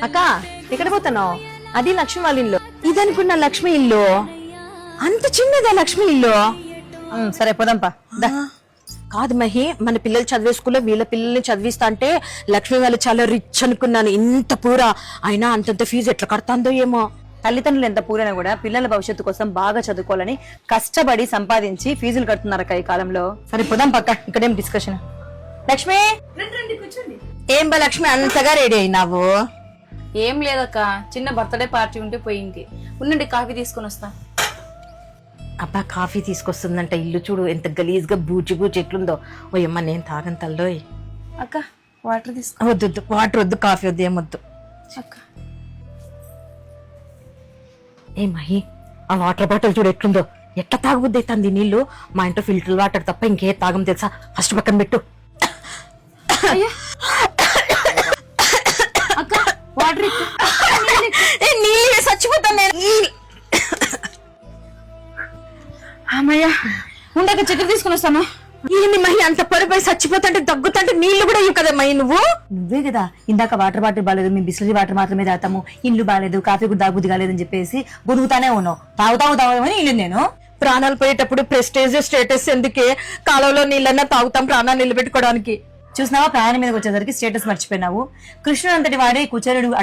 అక్క ఎక్కడ పోతున్నావు? అది లక్ష్మి వాళ్ళ ఇల్లు. ఇదనుకున్న లక్ష్మి ఇల్లు అంత చిన్నదా లక్ష్మి ఇల్లు? సరే పోదాంపా. కాదు మహి, మన పిల్లలు చదివే స్కూల్లో వీళ్ళ పిల్లల్ని చదివిస్తా అంటే లక్ష్మి వాళ్ళు చాలా రిచ్ అనుకున్నాను. ఇంత పూరా అయినా అంతంత ఫీజు ఎట్లా కడతాందో ఏమో. తల్లిదండ్రులు ఎంత పూరైనా కూడా పిల్లల భవిష్యత్తు కోసం బాగా చదువుకోవాలని కష్టపడి సంపాదించి ఫీజులు కడుతున్నారు ఈ కాలంలో. సరే పోదాం పక్క, ఇక్కడేం డిస్కషన్. లక్ష్మి ఏం బా లక్ష్మి అంతగా రెడీ అయినావు? ఏం లేదక్క, చిన్న బర్త్డే పార్టీ ఉంటే పోయింది. ఉండండి కాఫీ తీసుకొని వస్తా. అబ్బా కాఫీ తీసుకొస్తుందంట. ఇల్లు చూడు ఎంత గలీజ్ గా బూచి బూచి ఎట్లుందో. ఓయమ్మ నేను తాగను తల్లోయ్. అక్క వాటర్ తీసుకో. వద్దు వాటర్ వద్దు, కాఫీ వద్దు, ఏమొద్దు. అక్క ఏ మహి, ఆ వాటర్ బాటిల్ చూడు ఎట్లుందో. ఎట్లా తాగబుద్ది అవుతుంది నీళ్లు? మా ఇంట్లో ఫిల్టర్ వాటర్ తప్ప ఇంకే తాగం తెలుసా? ఫస్ట్ పక్కన పెట్టు. అక్క వాటర్ నీళ్ళు చచ్చిపోతాను నేను. అమ్మయ్యా, ఉండక చక్కెర తీసుకొని వస్తాను. ఏంది మహి అంత పరుపై చచ్చిపోతుంటే దగ్గుతుంటే నీళ్లు కూడా ఇవ్వు కదా మహి నువ్వు? నువ్వే కదా ఇందాక వాటర్ బాటిల్ బాగాలేదు, మేము బిస్లరీ వాటర్ మాత్రమే తాగుతాము, ఇల్లు బాగాలేదు, కాఫీ కూడా తాగుబుద్ధి కాలేదని చెప్పేసి గొడుగుతానే ఉన్నావు. తాగుతామని ఇల్లు నేను ప్రాణాలు పోయేటప్పుడు ప్రెస్టేజ్ స్టేటస్ ఎందుకే? కాలంలో నీళ్ళన్నా తాగుతాం ప్రాణాలు నిలబెట్టుకోవడానికి. చూసినావా, ప్రయాణం మీదకి వచ్చేసరికి స్టేటస్ మర్చిపోయినావు. కృష్ణుడు అంతటి వాడే కుచేరుడు